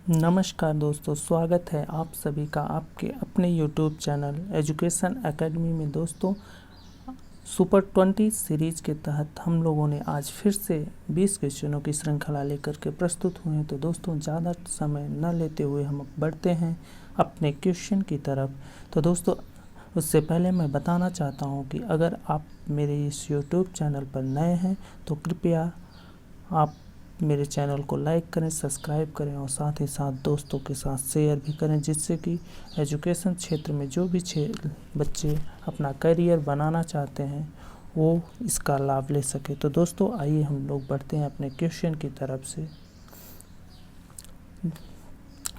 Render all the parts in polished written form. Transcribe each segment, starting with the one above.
नमस्कार दोस्तों, स्वागत है आप सभी का आपके अपने YouTube चैनल एजुकेशन एकेडमी में। दोस्तों, सुपर 20 सीरीज के तहत हम लोगों ने आज फिर से 20 क्वेश्चनों की श्रृंखला लेकर के प्रस्तुत हुए हैं। तो दोस्तों, ज़्यादा समय न लेते हुए हम बढ़ते हैं अपने क्वेश्चन की तरफ। तो दोस्तों, उससे पहले मैं बताना चाहता हूं कि अगर आप मेरे इस YouTube चैनल पर नए हैं तो कृपया आप मेरे चैनल को लाइक करें, सब्सक्राइब करें और साथ ही साथ दोस्तों के साथ शेयर भी करें, जिससे कि एजुकेशन क्षेत्र में जो भी बच्चे अपना करियर बनाना चाहते हैं वो इसका लाभ ले सके। तो दोस्तों, आइए हम लोग बढ़ते हैं अपने क्वेश्चन की तरफ से।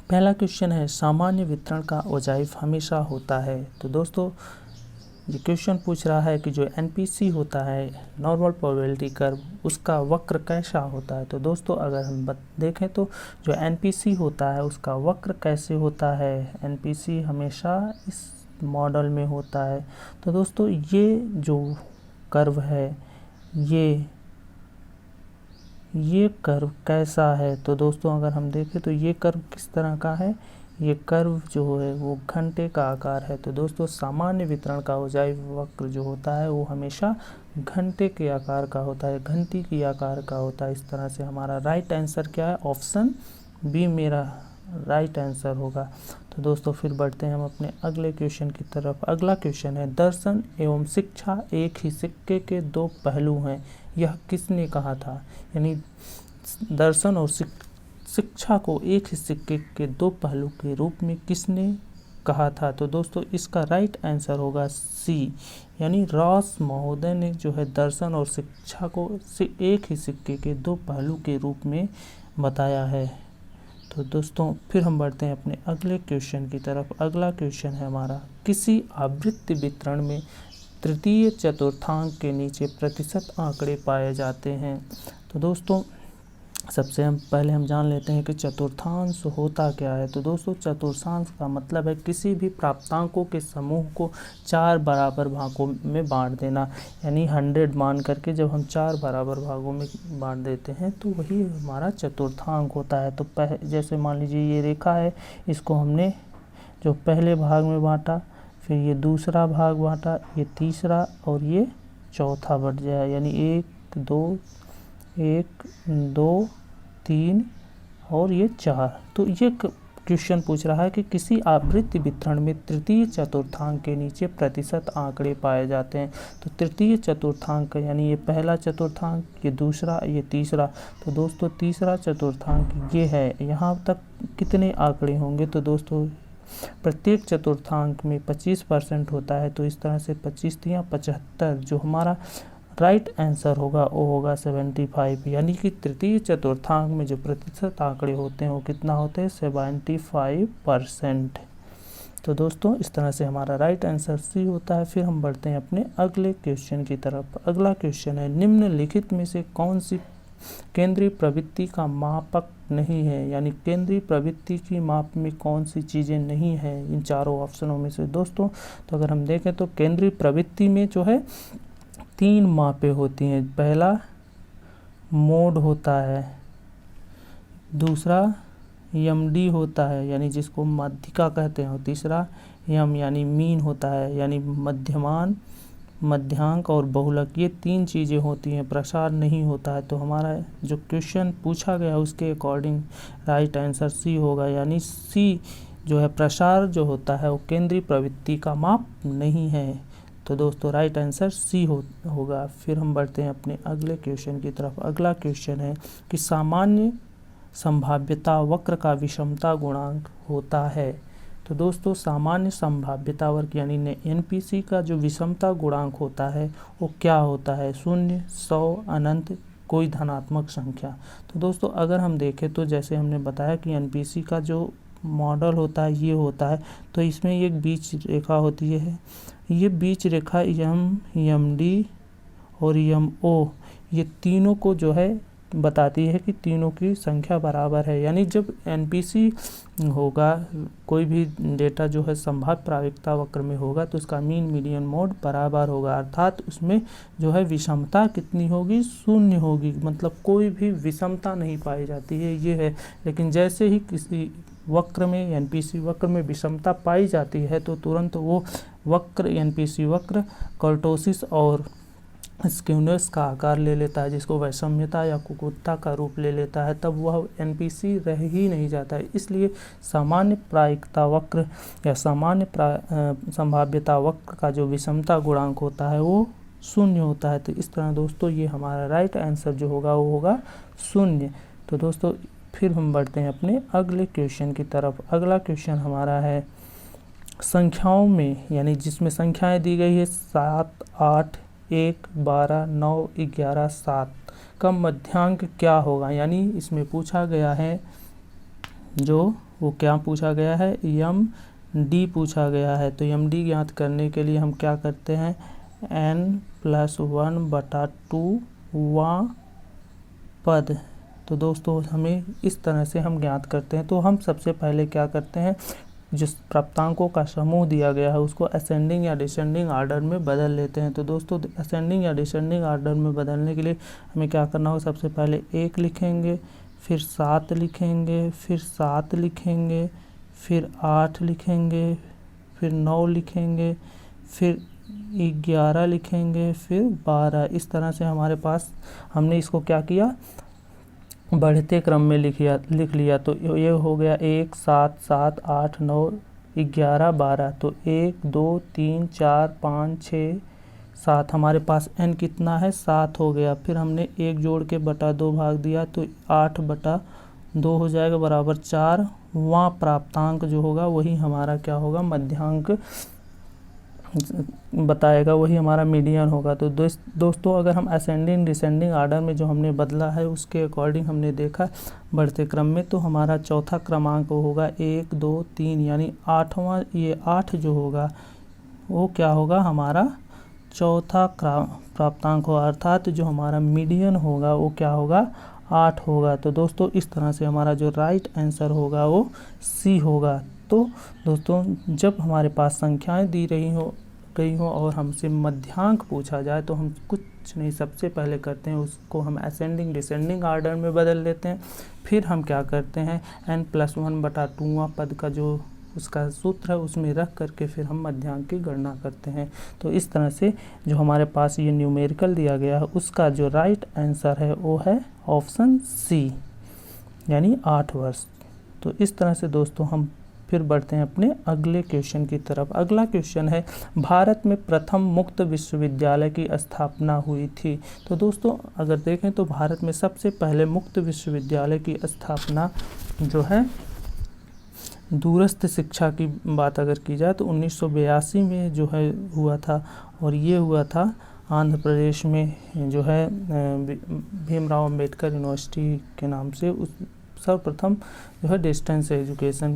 पहला क्वेश्चन है, सामान्य वितरण का ओजाइफ हमेशा होता है। तो दोस्तों, ये क्वेश्चन पूछ रहा है कि जो एनपीसी होता है, नॉर्मल प्रोबेबिलिटी कर्व, उसका वक्र कैसा होता है। तो दोस्तों, अगर हम देखें तो जो एनपीसी होता है उसका वक्र कैसे होता है। एनपीसी हमेशा इस मॉडल में होता है। तो दोस्तों, ये जो कर्व है ये कर्व कैसा है। तो दोस्तों, अगर हम देखें तो ये कर्व किस तरह का है। ये कर्व जो है वो घंटे का आकार है। तो दोस्तों, सामान्य वितरण का ओजाइफ वक्र जो होता है वो हमेशा घंटे के आकार का होता है, घंटी की आकार का होता है। इस तरह से हमारा राइट आंसर क्या है, ऑप्शन बी मेरा राइट आंसर होगा। तो दोस्तों, फिर बढ़ते हैं हम अपने अगले क्वेश्चन की तरफ। अगला क्वेश्चन है, दर्शन एवं शिक्षा एक ही सिक्के के दो पहलू हैं, यह किसने कहा था। यानी दर्शन और शिक्षा को एक ही सिक्के के दो पहलू के रूप में किसने कहा था। तो दोस्तों, इसका राइट आंसर होगा सी, यानी रॉस महोदय ने जो है दर्शन और शिक्षा को एक ही सिक्के के दो पहलू के रूप में बताया है। तो दोस्तों, फिर हम बढ़ते हैं अपने अगले क्वेश्चन की तरफ। अगला क्वेश्चन है हमारा, किसी आवृत्ति वितरण में तृतीय चतुर्थांक के नीचे प्रतिशत आंकड़े पाए जाते हैं। तो दोस्तों, सबसे पहले हम जान लेते हैं कि चतुर्थांश होता क्या है। तो दोस्तों, चतुर्थांश का मतलब है किसी भी प्राप्तांकों के समूह को 4 बराबर भागों में बांट देना। यानी 100 मान करके जब हम 4 बराबर भागों में बांट देते हैं तो वही हमारा चतुर्थांक होता है। तो जैसे मान लीजिए ये रेखा है, इसको हमने जो पहले भाग में बांटा, फिर ये दूसरा भाग बांटा, ये तीसरा और ये चौथा बट जाए, यानी 1 2 3 और ये 4। तो ये क्वेश्चन पूछ रहा है कि किसी आवृत्ति वितरण में तृतीय चतुर्थांक के नीचे प्रतिशत आंकड़े पाए जाते हैं। तो तृतीय चतुर्थांक यानी ये पहला चतुर्थांक, ये दूसरा, ये तीसरा। तो दोस्तों, तीसरा चतुर्थांक ये है। यहाँ तक कितने आंकड़े होंगे। तो दोस्तों, प्रत्येक चतुर्थांक में 25% होता है। तो इस तरह से 25 या 75, जो हमारा राइट आंसर होगा वो होगा 75। यानी कि तृतीय चतुर्थांक में जो प्रतिशत आंकड़े होते हैं वो कितना होते हैं, 75%। तो दोस्तों, इस तरह से हमारा राइट आंसर सी होता है। फिर हम बढ़ते हैं अपने अगले क्वेश्चन की तरफ। अगला क्वेश्चन है, निम्नलिखित में से कौन सी केंद्रीय प्रवृत्ति का मापक नहीं है। यानी केंद्रीय प्रवृत्ति की माप में कौन सी चीज़ें नहीं है इन चारों ऑप्शनों में से। दोस्तों, तो अगर हम देखें तो केंद्रीय प्रवृत्ति में जो है 3 मापें होती हैं। पहला मोड होता है, दूसरा एमडी होता है यानी जिसको माध्यिका कहते हैं, और तीसरा यम यानी मीन होता है, यानी मध्यमान, मध्यांक और बहुलक। ये 3 चीज़ें होती हैं, प्रसार नहीं होता है। तो हमारा जो क्वेश्चन पूछा गया उसके अकॉर्डिंग राइट आंसर सी होगा। यानी सी जो है, प्रसार जो होता है वो केंद्रीय प्रवृत्ति का माप नहीं है। तो दोस्तों, राइट आंसर सी होगा। फिर हम बढ़ते हैं अपने अगले क्वेश्चन की तरफ। अगला क्वेश्चन है कि सामान्य संभाव्यता वक्र का विषमता गुणांक होता है। तो दोस्तों, सामान्य संभाव्यता वक्र यानी एनपीसी का जो विषमता गुणांक होता है वो क्या होता है, 0, 100, अनंत, कोई धनात्मक संख्या। तो दोस्तों, अगर हम देखें तो जैसे हमने बताया कि एनपीसी का जो मॉडल होता है ये होता है। तो इसमें एक बीच रेखा होती है, ये बीच रेखा एम डी और एम ओ, ये तीनों को जो है बताती है कि तीनों की संख्या बराबर है। यानी जब एनपीसी होगा, कोई भी डेटा जो है संभाव्य प्रायिकता वक्र में होगा तो उसका मीन मीडियन मोड बराबर होगा, अर्थात उसमें जो है विषमता कितनी होगी, शून्य होगी, मतलब कोई भी विषमता नहीं पाई जाती है, ये है। लेकिन जैसे ही किसी वक्र में, एनपीसी वक्र में विषमता पाई जाती है तो तुरंत वो वक्र, एनपीसी वक्र कर्टोसिस और स्क्यूनेस का आकार ले लेता है, जिसको वैषम्यता या कुकुत्ता का रूप ले लेता है, तब वह एनपीसी रह ही नहीं जाता है। इसलिए सामान्य प्रायिकता वक्र या सामान्य संभाव्यता वक्र का जो विषमता गुणांक होता है वो शून्य होता है। तो इस तरह दोस्तों ये हमारा राइट आंसर जो होगा वो होगा शून्य। तो दोस्तों फिर हम बढ़ते हैं अपने अगले क्वेश्चन की तरफ। अगला क्वेश्चन हमारा है संख्याओं में, यानी जिसमें संख्याएं दी गई है 7, 8, 1, 12, 9, 11, 7 का मध्यांक क्या होगा। यानी इसमें पूछा गया है जो वो क्या पूछा गया है, यम डी पूछा गया है। तो यम डी ज्ञात करने के लिए हम क्या करते हैं, n+1/2वां पद। तो दोस्तों हमें इस तरह से हम ज्ञात करते हैं। तो हम सबसे पहले क्या करते हैं, जिस प्राप्तांकों का समूह दिया गया है उसको असेंडिंग या डिसेंडिंग आर्डर में बदल लेते हैं। तो दोस्तों असेंडिंग या डिसेंडिंग आर्डर में बदलने के लिए हमें क्या करना होगा, सबसे पहले 1 लिखेंगे, फिर 7 लिखेंगे, फिर 7 लिखेंगे, फिर 8 लिखेंगे, फिर 9 लिखेंगे, फिर 11 लिखेंगे, फिर 12। इस तरह से हमारे पास हमने इसको क्या किया, बढ़ते क्रम में लिख लिया। तो ये हो गया 1, 7, 7, 8, 9, 11, 12। तो 1, 2, 3, 4, 5, 6, 7 हमारे पास n कितना है, 7 हो गया। फिर हमने 1 जोड़ के बटा 2 भाग दिया तो 8/2 हो जाएगा बराबर 4। वहाँ प्राप्तांक जो होगा वही हमारा क्या होगा, मध्यांक बताएगा, वही हमारा मीडियन होगा। तो दोस्तों अगर हम असेंडिंग डिसेंडिंग आर्डर में जो हमने बदला है उसके अकॉर्डिंग हमने देखा बढ़ते क्रम में, तो हमारा चौथा क्रमांक होगा 1, 2, 3, यानी 8वां, ये 8 जो होगा वो क्या होगा, हमारा चौथा प्राप्तांक होगा, अर्थात जो हमारा मीडियन होगा वो क्या होगा, 8 होगा। तो दोस्तों इस तरह से हमारा जो राइट आंसर होगा वो सी होगा। तो दोस्तों जब हमारे पास संख्याएं दी गई हो और हमसे मध्यांक पूछा जाए तो हम कुछ नहीं, सबसे पहले करते हैं उसको हम असेंडिंग डिसेंडिंग आर्डर में बदल लेते हैं। फिर हम क्या करते हैं, n+1/2वां पद का जो उसका सूत्र है उसमें रख करके फिर हम मध्यांक की गणना करते हैं। तो इस तरह से जो हमारे पास ये न्यूमेरिकल दिया गया है उसका जो राइट आंसर है वो है ऑप्शन सी, यानी 8 वर्ष। तो इस तरह से दोस्तों हम फिर बढ़ते हैं अपने अगले क्वेश्चन की तरफ। अगला क्वेश्चन है भारत में प्रथम मुक्त विश्वविद्यालय की स्थापना हुई थी। तो दोस्तों अगर देखें तो भारत में सबसे पहले मुक्त विश्वविद्यालय की स्थापना जो है दूरस्थ शिक्षा की बात अगर की जाए तो 1982 में जो है हुआ था, और ये हुआ था आंध्र प्रदेश में जो है भीमराव अंबेडकर यूनिवर्सिटी के नाम से उस सर्वप्रथम जो है डिस्टेंस एजुकेशन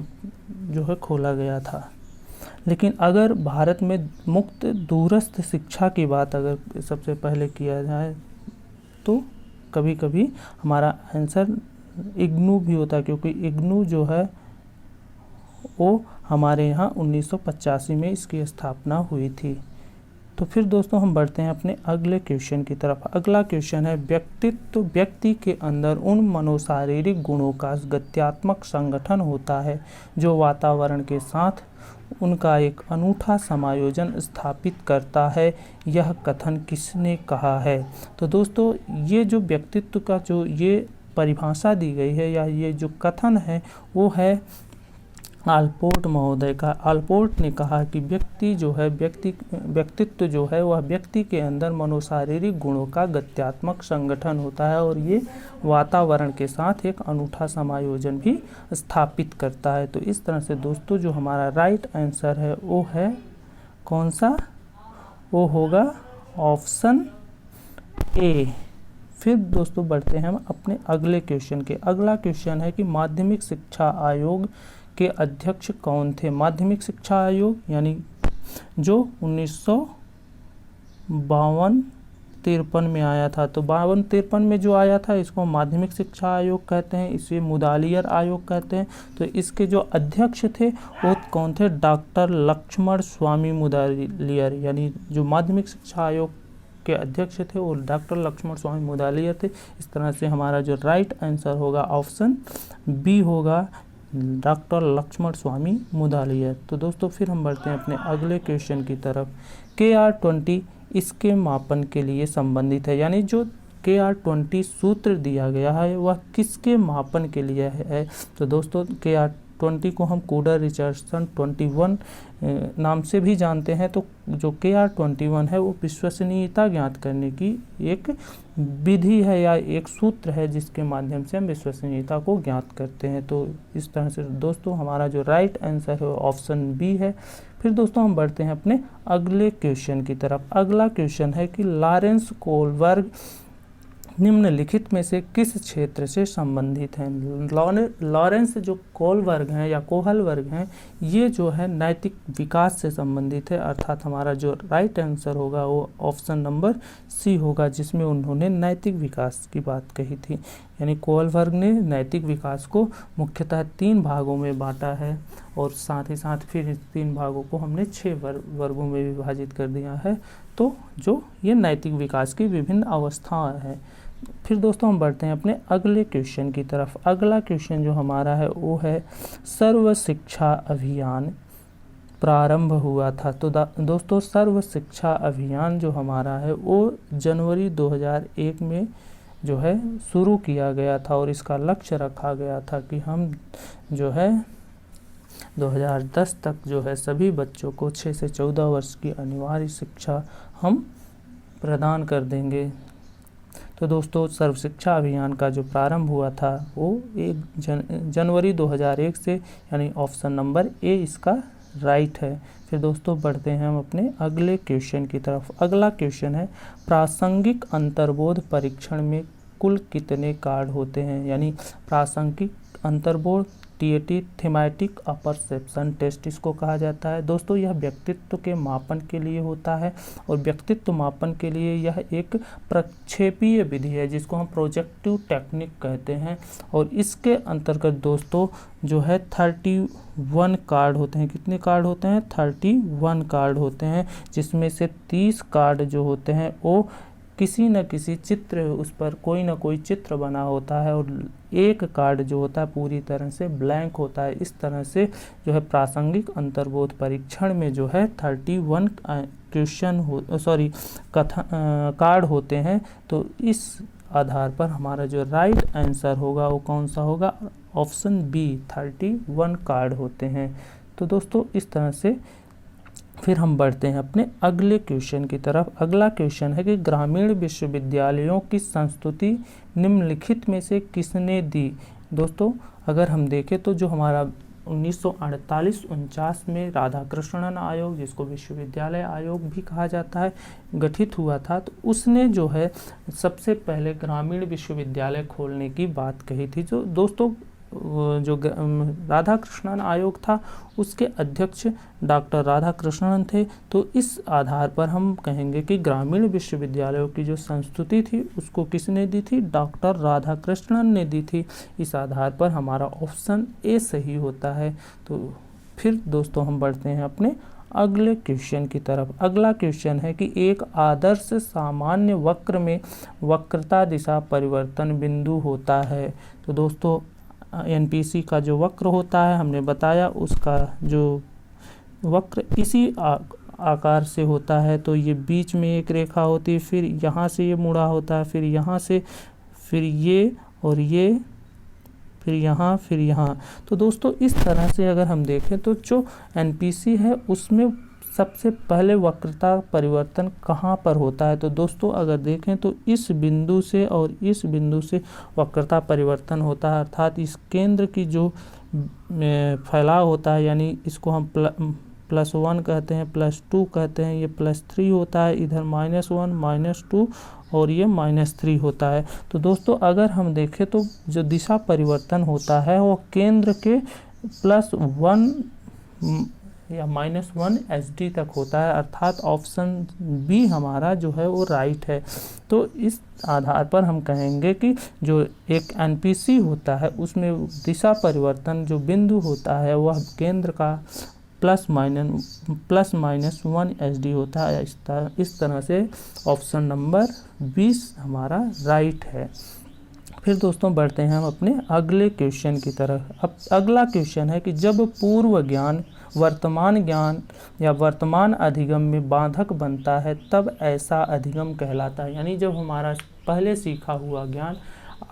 जो है खोला गया था। लेकिन अगर भारत में मुक्त दूरस्थ शिक्षा की बात अगर सबसे पहले किया जाए तो कभी कभी हमारा आंसर इग्नू भी होता है, क्योंकि इग्नू जो है वो हमारे यहाँ 1985 में इसकी स्थापना हुई थी। तो फिर दोस्तों हम बढ़ते हैं अपने अगले क्वेश्चन की तरफ। अगला क्वेश्चन है व्यक्तित्व, व्यक्ति के अंदर उन मनोशारीरिक गुणों का गत्यात्मक संगठन होता है जो वातावरण के साथ उनका एक अनूठा समायोजन स्थापित करता है। यह कथन किसने कहा है। तो दोस्तों ये जो व्यक्तित्व का जो ये परिभाषा दी गई है या ये जो कथन है वो है आलपोर्ट महोदय का। आलपोर्ट ने कहा कि व्यक्ति जो है व्यक्तित्व जो है वह व्यक्ति के अंदर मनोशारीरिक गुणों का गत्यात्मक संगठन होता है और ये वातावरण के साथ एक अनूठा समायोजन भी स्थापित करता है। तो इस तरह से दोस्तों जो हमारा राइट आंसर है वो है कौन सा, वो होगा ऑप्शन ए। फिर दोस्तों बढ़ते हैं हम अपने अगले क्वेश्चन के। अगला क्वेश्चन है कि माध्यमिक शिक्षा आयोग के अध्यक्ष कौन थे। माध्यमिक शिक्षा आयोग यानी जो 1952 52-53 में आया था। तो 52-53 में जो आया था इसको माध्यमिक शिक्षा आयोग कहते हैं, इसे मुदालियर आयोग कहते हैं। तो इसके जो अध्यक्ष थे वो कौन थे? डॉक्टर लक्ष्मण स्वामी मुदालियर, यानी जो माध्यमिक शिक्षा आयोग के अध्यक्ष थे वो डॉक्टर लक्ष्मण स्वामी मुदालियर थे। इस तरह से हमारा जो राइट आंसर होगा ऑप्शन बी होगा, डॉक्टर लक्ष्मण स्वामी मुदालियर। तो दोस्तों फिर हम बढ़ते हैं अपने अगले क्वेश्चन की तरफ। KR20 इसके मापन के लिए संबंधित है, यानी जो KR20 सूत्र दिया गया है वह किसके मापन के लिए है? तो दोस्तों KR20 को हम कूडर रिचर्डसन 21 नाम से भी जानते हैं। तो जो KR21 है वो विश्वसनीयता ज्ञात करने की एक विधि है या एक सूत्र है जिसके माध्यम से हम विश्वसनीयता को ज्ञात करते हैं। तो इस तरह से दोस्तों हमारा जो राइट आंसर है ऑप्शन बी है। फिर दोस्तों हम बढ़ते हैं अपने अगले क्वेश्चन की तरफ। अगला क्वेश्चन है कि लॉरेंस कोहलबर्ग निम्नलिखित में से किस क्षेत्र से संबंधित हैं? लॉरेंस जो कोहलबर्ग हैं या कोहलबर्ग हैं, ये जो है नैतिक विकास से संबंधित है, अर्थात हमारा जो राइट आंसर होगा वो ऑप्शन नंबर सी होगा, जिसमें उन्होंने नैतिक विकास की बात कही थी। यानी कोहलबर्ग ने नैतिक विकास को मुख्यतः 3 भागों में बांटा है और साथ ही साथ फिर इस 3 भागों को हमने 6 वर्गों में विभाजित कर दिया है। तो जो ये नैतिक विकास की विभिन्न अवस्थाएं हैं। फिर दोस्तों हम बढ़ते हैं अपने अगले क्वेश्चन की तरफ। अगला क्वेश्चन जो हमारा है वो है सर्व शिक्षा अभियान प्रारंभ हुआ था। तो दोस्तों सर्व शिक्षा अभियान जो हमारा है वो जनवरी 2001 में जो है शुरू किया गया था और इसका लक्ष्य रखा गया था कि हम जो है 2010 तक जो है सभी बच्चों को 6 से 14 वर्ष की अनिवार्य शिक्षा हम प्रदान कर देंगे। तो दोस्तों सर्व शिक्षा अभियान का जो प्रारंभ हुआ था वो 1 जनवरी 2001 से, यानी ऑप्शन नंबर ए इसका राइट है। फिर दोस्तों बढ़ते हैं हम अपने अगले क्वेश्चन की तरफ। अगला क्वेश्चन है प्रासंगिक अंतर्बोध परीक्षण में कुल कितने कार्ड होते हैं? यानी प्रासंगिक अंतर्बोध TAT थीमेटिक अपरसेप्शन टेस्ट इसको कहा जाता है। दोस्तों यह व्यक्तित्व के मापन के लिए होता है और व्यक्तित्व मापन के लिए यह एक प्रक्षेपीय विधि है जिसको हम प्रोजेक्टिव टेक्निक कहते हैं। और इसके अंतर्गत दोस्तों जो है 31 कार्ड होते हैं। कितने कार्ड होते हैं? 31 कार्ड होते हैं, जिसमें से 30 कार्ड जो होते हैं वो किसी न किसी चित्र, उस पर कोई ना कोई चित्र बना होता है और एक कार्ड जो होता है पूरी तरह से ब्लैंक होता है। इस तरह से जो है प्रासंगिक अंतर्बोध परीक्षण में जो है 31 कार्ड होते हैं। तो इस आधार पर हमारा जो राइट आंसर होगा वो कौन सा होगा? ऑप्शन बी 31 कार्ड होते हैं। तो दोस्तों इस तरह से फिर हम बढ़ते हैं अपने अगले क्वेश्चन की तरफ। अगला क्वेश्चन है कि ग्रामीण विश्वविद्यालयों की संस्तुति निम्नलिखित में से किसने दी? दोस्तों अगर हम देखें तो जो हमारा 1948-49 में राधाकृष्णन आयोग, जिसको विश्वविद्यालय आयोग भी कहा जाता है, गठित हुआ था, तो उसने जो है सबसे पहले ग्रामीण विश्वविद्यालय खोलने की बात कही थी। जो दोस्तों जो राधाकृष्णन आयोग था उसके अध्यक्ष डॉक्टर राधाकृष्णन थे। तो इस आधार पर हम कहेंगे कि ग्रामीण विश्वविद्यालयों की जो संस्तुति थी उसको किसने दी थी? डॉक्टर राधाकृष्णन ने दी थी। इस आधार पर हमारा ऑप्शन ए सही होता है। तो फिर दोस्तों हम बढ़ते हैं अपने अगले क्वेश्चन की तरफ। अगला क्वेश्चन है कि एक आदर्श सामान्य वक्र में वक्रता दिशा परिवर्तन बिंदु होता है। तो दोस्तों NPC का जो वक्र होता है हमने बताया, उसका जो वक्र इसी आकार से होता है। तो ये बीच में एक रेखा होती है, फिर यहाँ से ये मुड़ा होता है, फिर यहाँ से, फिर ये और ये, फिर यहाँ, फिर यहाँ। तो दोस्तों इस तरह से अगर हम देखें तो जो NPC है उसमें सबसे पहले वक्रता परिवर्तन कहाँ पर होता है? तो दोस्तों अगर देखें तो इस बिंदु से और इस बिंदु से वक्रता परिवर्तन होता है, अर्थात इस केंद्र की जो फैलाव होता है, यानी इसको हम +1 कहते हैं, +2 कहते हैं, ये +3 होता है, इधर -1 -2 और ये -3 होता है। तो दोस्तों अगर हम देखें तो जो दिशा परिवर्तन होता है वो केंद्र के +1 या -1 SD तक होता है, अर्थात ऑप्शन बी हमारा जो है वो राइट है। तो इस आधार पर हम कहेंगे कि जो एक NPC होता है उसमें दिशा परिवर्तन जो बिंदु होता है वह केंद्र का +- 1 SD होता है। इस तरह से ऑप्शन नंबर 20 हमारा राइट है। फिर दोस्तों बढ़ते हैं हम अपने अगले क्वेश्चन की तरफ। अब अगला क्वेश्चन है कि जब पूर्व ज्ञान वर्तमान ज्ञान या वर्तमान अधिगम में बाधक बनता है तब ऐसा अधिगम कहलाता है। यानी जब हमारा पहले सीखा हुआ ज्ञान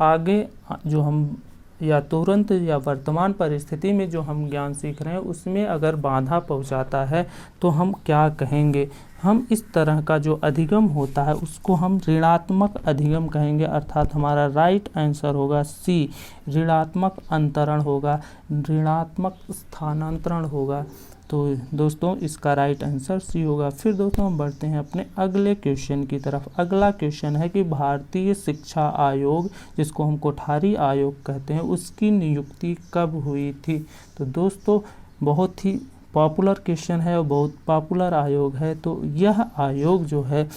आगे जो हम या तुरंत या वर्तमान परिस्थिति में जो हम ज्ञान सीख रहे हैं उसमें अगर बाधा पहुंचाता है तो हम क्या कहेंगे। हम इस तरह का जो अधिगम होता है उसको हम ऋणात्मक अधिगम कहेंगे, अर्थात हमारा राइट आंसर होगा सी, ऋणात्मक अंतरण होगा, ऋणात्मक स्थानांतरण होगा। तो दोस्तों इसका राइट आंसर सी होगा। फिर दोस्तों हम बढ़ते हैं अपने अगले क्वेश्चन की तरफ। अगला क्वेश्चन है कि भारतीय शिक्षा आयोग, जिसको हम कोठारी आयोग कहते हैं, उसकी नियुक्ति कब हुई थी। तो दोस्तों बहुत ही पॉपुलर क्वेश्चन है और बहुत पॉपुलर आयोग है। तो यह आयोग जो है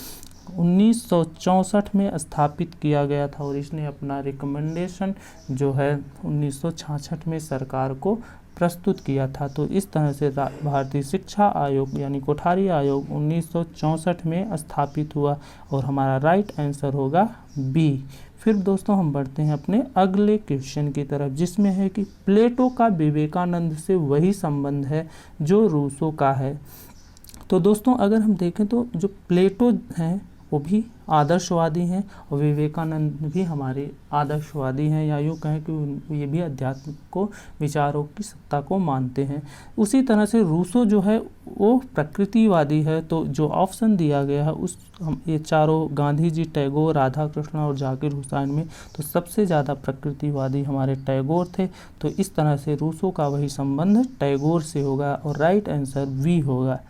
1964 में स्थापित किया गया था और इसने अपना रिकमेंडेशन जो है 1966 में सरकार को प्रस्तुत किया था। तो इस तरह से भारतीय शिक्षा आयोग यानी कोठारी आयोग 1964 में स्थापित हुआ और हमारा राइट आंसर होगा बी। फिर दोस्तों हम बढ़ते हैं अपने अगले क्वेश्चन की तरफ, जिसमें है कि प्लेटो का विवेकानंद से वही संबंध है जो रूसो का है। तो दोस्तों अगर हम देखें तो जो प्लेटो हैं वो भी आदर्शवादी हैं और विवेकानंद भी हमारे आदर्शवादी हैं, या यूँ कहें कि ये भी अध्यात्म को विचारों की सत्ता को मानते हैं। उसी तरह से रूसो जो है वो प्रकृतिवादी है। तो जो ऑप्शन दिया गया है उस ये चारों गांधी जी, टैगोर, राधा कृष्ण और जाकिर हुसैन में तो सबसे ज़्यादा प्रकृतिवादी हमारे टैगोर थे। तो इस तरह से रूसो का वही संबंध टैगोर से होगा और राइट आंसर वी होगा।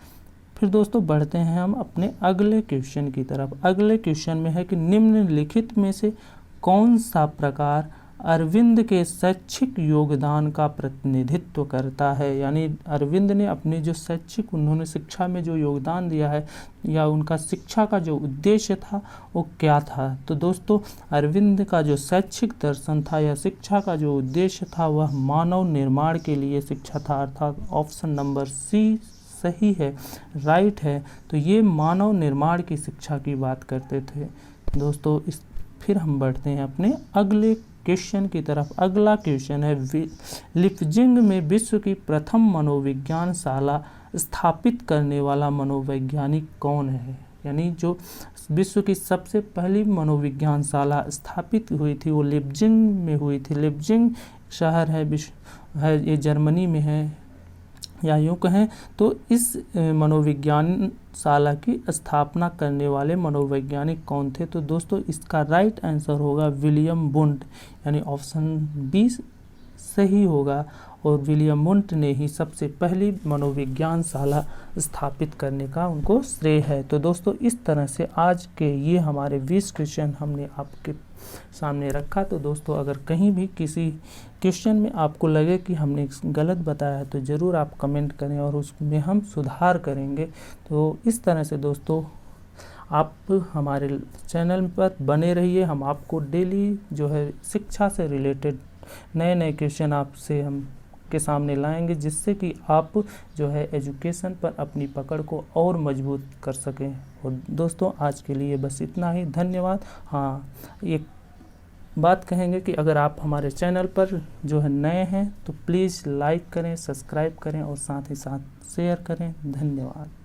फिर दोस्तों बढ़ते हैं हम अपने अगले क्वेश्चन की तरफ। अगले क्वेश्चन में है कि निम्नलिखित में से कौन सा प्रकार अरविंद के शैक्षिक योगदान का प्रतिनिधित्व करता है। यानी अरविंद ने अपनी जो शैक्षिक उन्होंने शिक्षा में जो योगदान दिया है या उनका शिक्षा का जो उद्देश्य था वो क्या था। तो दोस्तों अरविंद का जो शैक्षिक दर्शन था या शिक्षा का जो उद्देश्य था वह मानव निर्माण के लिए शिक्षा था, अर्थात ऑप्शन नंबर सी सही है, राइट है। तो ये मानव निर्माण की शिक्षा की बात करते थे दोस्तों। फिर हम बढ़ते हैं अपने अगले क्वेश्चन की तरफ। अगला क्वेश्चन है लिपजिंग में विश्व की प्रथम मनोविज्ञानशाला स्थापित करने वाला मनोवैज्ञानिक कौन है। यानी जो विश्व की सबसे पहली मनोविज्ञानशाला स्थापित हुई थी वो लिपजिंग में हुई थी। लिपजिंग शहर है ये जर्मनी में है, या यूँ कहें तो इस मनोविज्ञानशाला की स्थापना करने वाले मनोवैज्ञानिक कौन थे। तो दोस्तों इसका राइट आंसर होगा विलियम वुंट, यानी ऑप्शन बी सही होगा। और विलियम वुंट ने ही सबसे पहली मनोविज्ञानशाला स्थापित करने का उनको श्रेय है। तो दोस्तों इस तरह से आज के ये हमारे 20 क्वेश्चन हमने आपके सामने रखा। तो दोस्तों अगर कहीं भी किसी क्वेश्चन में आपको लगे कि हमने गलत बताया है तो ज़रूर आप कमेंट करें और उसमें हम सुधार करेंगे। तो इस तरह से दोस्तों आप हमारे चैनल पर बने रहिए। हम आपको डेली जो है शिक्षा से रिलेटेड नए नए क्वेश्चन आपसे हम के सामने लाएंगे, जिससे कि आप जो है एजुकेशन पर अपनी पकड़ को और मजबूत कर सकें। और दोस्तों आज के लिए बस इतना ही, धन्यवाद। हाँ एक बात कहेंगे कि अगर आप हमारे चैनल पर जो है नए हैं तो प्लीज़ लाइक करें, सब्सक्राइब करें और साथ ही साथ शेयर करें। धन्यवाद।